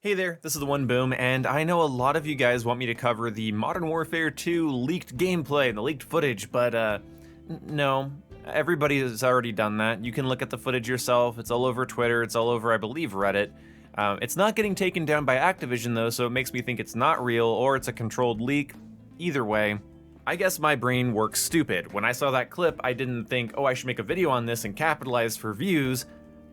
Hey there, this is the One Boom, and I know a lot of you guys want me to cover the Modern Warfare 2 leaked gameplay and the leaked footage, but no. Everybody has already done that. You can look at the footage yourself. It's all over Twitter. It's all over, I believe, Reddit. It's not getting taken down by Activision, though, so it makes me think it's not real or it's a controlled leak. Either way, I guess my brain works stupid. When I saw that clip, I didn't think, oh, I should make a video on this and capitalize for views.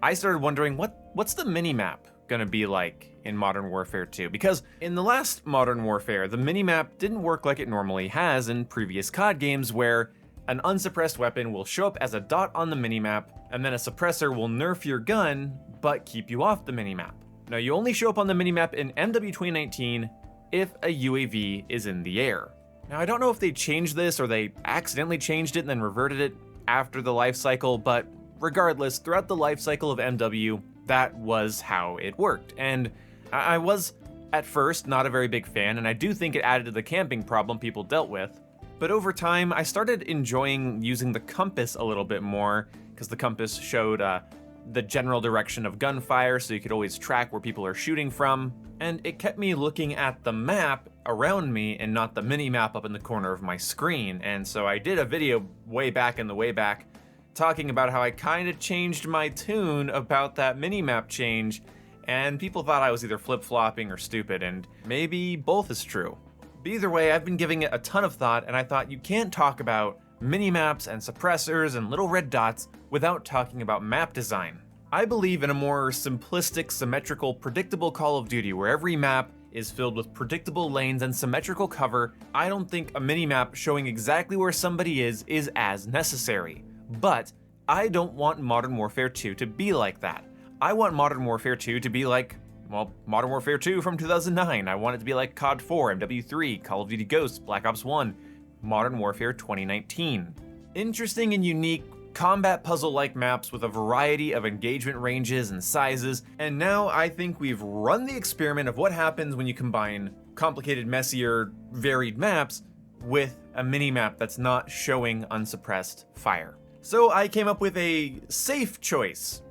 I started wondering, what's the minimap gonna be like in Modern Warfare 2? Because in the last Modern Warfare, the minimap didn't work like it normally has in previous COD games, where an unsuppressed weapon will show up as a dot on the minimap, and then a suppressor will nerf your gun, but keep you off the minimap. Now, you only show up on the minimap in MWII 2019 if a UAV is in the air. Now, I don't know if they changed this or they accidentally changed it and then reverted it after the life cycle, but regardless, throughout the life cycle of MW, that was how it worked. And I was, at first, not a very big fan, and I do think it added to the camping problem people dealt with. But over time, I started enjoying using the compass a little bit more, because the compass showed the general direction of gunfire, so you could always track where people are shooting from. And it kept me looking at the map around me and not the mini-map up in the corner of my screen. And so I did a video way back in the way back talking about how I kind of changed my tune about that mini-map change, and people thought I was either flip-flopping or stupid, and maybe both is true. But either way, I've been giving it a ton of thought, and I thought you can't talk about mini-maps and suppressors and little red dots without talking about map design. I believe in a more simplistic, symmetrical, predictable Call of Duty where every map is filled with predictable lanes and symmetrical cover. I don't think a mini-map showing exactly where somebody is as necessary. But I don't want Modern Warfare 2 to be like that. I want Modern Warfare 2 to be like, well, Modern Warfare 2 from 2009. I want it to be like COD 4, MW3, Call of Duty Ghosts, Black Ops 1, Modern Warfare 2019. Interesting and unique combat puzzle-like maps with a variety of engagement ranges and sizes, and now I think we've run the experiment of what happens when you combine complicated, messier, varied maps with a mini-map that's not showing unsuppressed fire. So I came up with a safe choice.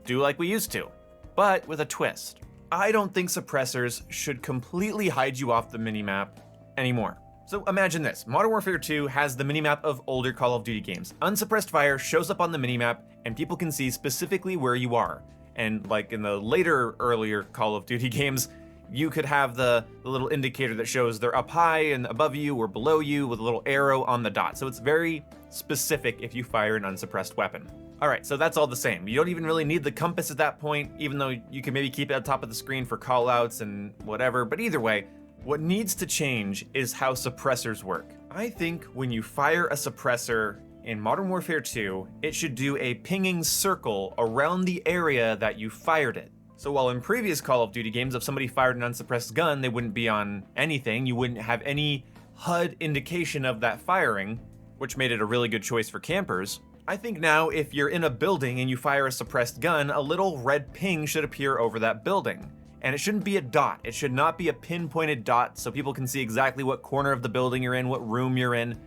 Do like we used to, but with a twist. I don't think suppressors should completely hide you off the minimap anymore. So imagine this, Modern Warfare 2 has the minimap of older Call of Duty games. Unsuppressed fire shows up on the minimap and people can see specifically where you are. And like in the later, earlier Call of Duty games, you could have the little indicator that shows they're up high and above you or below you with a little arrow on the dot. So it's very specific if you fire an unsuppressed weapon. Alright, so that's all the same. You don't even really need the compass at that point, even though you can maybe keep it at the top of the screen for callouts and whatever, but either way, what needs to change is how suppressors work. I think when you fire a suppressor in Modern Warfare 2, it should do a pinging circle around the area that you fired it. So while in previous Call of Duty games, if somebody fired an unsuppressed gun, they wouldn't be on anything, you wouldn't have any HUD indication of that firing, which made it a really good choice for campers. I think now if you're in a building and you fire a suppressed gun, a little red ping should appear over that building. And it shouldn't be a dot. It should not be a pinpointed dot so people can see exactly what corner of the building you're in, what room you're in.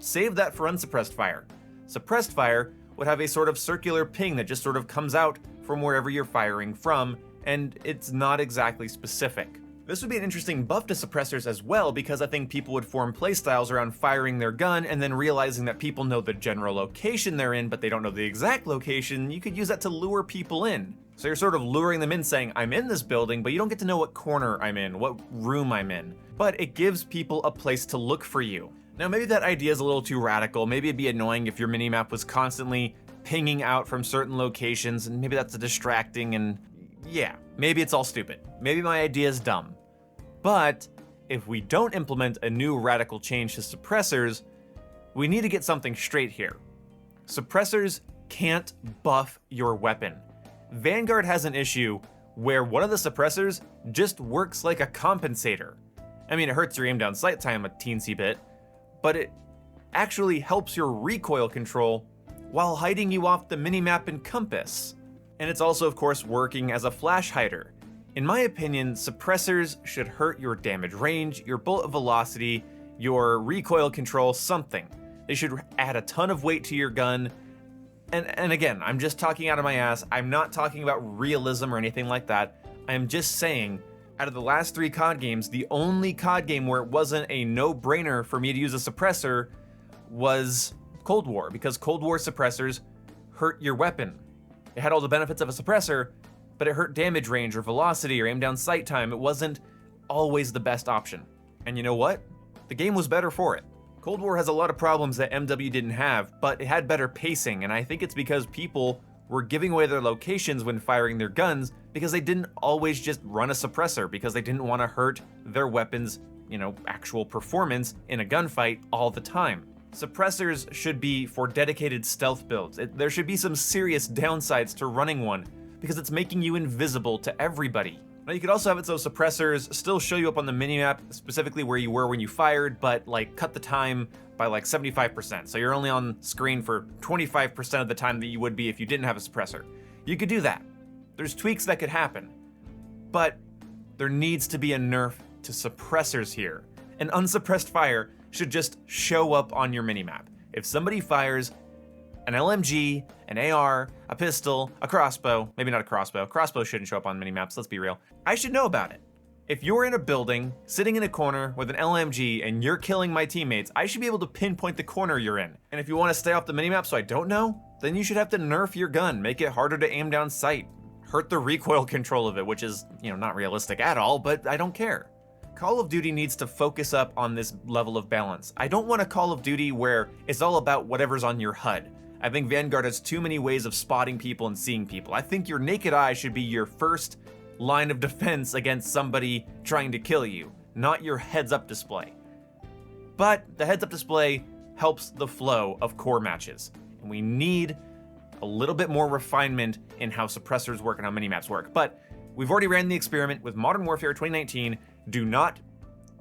Save that for unsuppressed fire. Suppressed fire would have a sort of circular ping that just sort of comes out from wherever you're firing from, and it's not exactly specific. This would be an interesting buff to suppressors as well, because I think people would form playstyles around firing their gun and then realizing that people know the general location they're in, but they don't know the exact location. You could use that to lure people in. So you're sort of luring them in saying, I'm in this building, but you don't get to know what corner I'm in, what room I'm in. But it gives people a place to look for you. Now maybe that idea is a little too radical. Maybe it'd be annoying if your minimap was constantly pinging out from certain locations, and maybe that's distracting, and yeah, maybe it's all stupid. Maybe my idea is dumb. But if we don't implement a new radical change to suppressors, we need to get something straight here. Suppressors can't buff your weapon. Vanguard has an issue where one of the suppressors just works like a compensator. I mean, it hurts your aim down sight time a teensy bit, but it actually helps your recoil control while hiding you off the minimap and compass. And it's also, of course, working as a flash hider. In my opinion, suppressors should hurt your damage range, your bullet velocity, your recoil control, something. They should add a ton of weight to your gun. And again, I'm just talking out of my ass. I'm not talking about realism or anything like that. I am just saying, out of the last 3 COD games, the only COD game where it wasn't a no-brainer for me to use a suppressor was Cold War, because Cold War suppressors hurt your weapon. It had all the benefits of a suppressor, but it hurt damage range or velocity or aim down sight time. It wasn't always the best option. And you know what? The game was better for it. Cold War has a lot of problems that MW didn't have, but it had better pacing, and I think it's because people were giving away their locations when firing their guns because they didn't always just run a suppressor because they didn't want to hurt their weapon's, actual performance in a gunfight all the time. Suppressors should be for dedicated stealth builds. There should be some serious downsides to running one because it's making you invisible to everybody. Now you could also have it so suppressors still show you up on the minimap, specifically where you were when you fired, but like cut the time by like 75%. So you're only on screen for 25% of the time that you would be if you didn't have a suppressor. You could do that. There's tweaks that could happen. But there needs to be a nerf to suppressors here. An unsuppressed fire should just show up on your minimap. If somebody fires an LMG, an AR, a pistol, a crossbow, maybe not a crossbow. Crossbow shouldn't show up on minimaps, let's be real. I should know about it. If you're in a building, sitting in a corner with an LMG and you're killing my teammates, I should be able to pinpoint the corner you're in. And if you want to stay off the minimap so I don't know, then you should have to nerf your gun, make it harder to aim down sight, hurt the recoil control of it, which is, not realistic at all, but I don't care. Call of Duty needs to focus up on this level of balance. I don't want a Call of Duty where it's all about whatever's on your HUD. I think Vanguard has too many ways of spotting people and seeing people. I think your naked eye should be your first line of defense against somebody trying to kill you, not your heads-up display. But the heads-up display helps the flow of core matches, and we need a little bit more refinement in how suppressors work and how minimaps work. But we've already ran the experiment with Modern Warfare 2019. Do not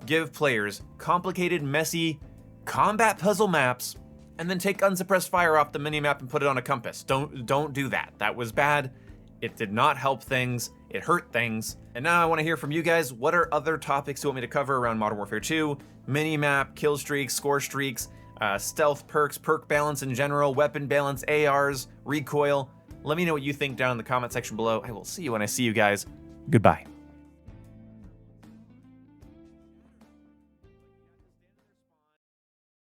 give players complicated, messy combat puzzle maps and then take unsuppressed fire off the minimap and put it on a compass. Don't do that. That was bad. It did not help things. It hurt things. And now I want to hear from you guys. What are other topics you want me to cover around Modern Warfare 2? Minimap, kill streaks, score streaks, stealth perks, perk balance in general, weapon balance, ARs, recoil. Let me know what you think down in the comment section below. I will see you when I see you guys. Goodbye.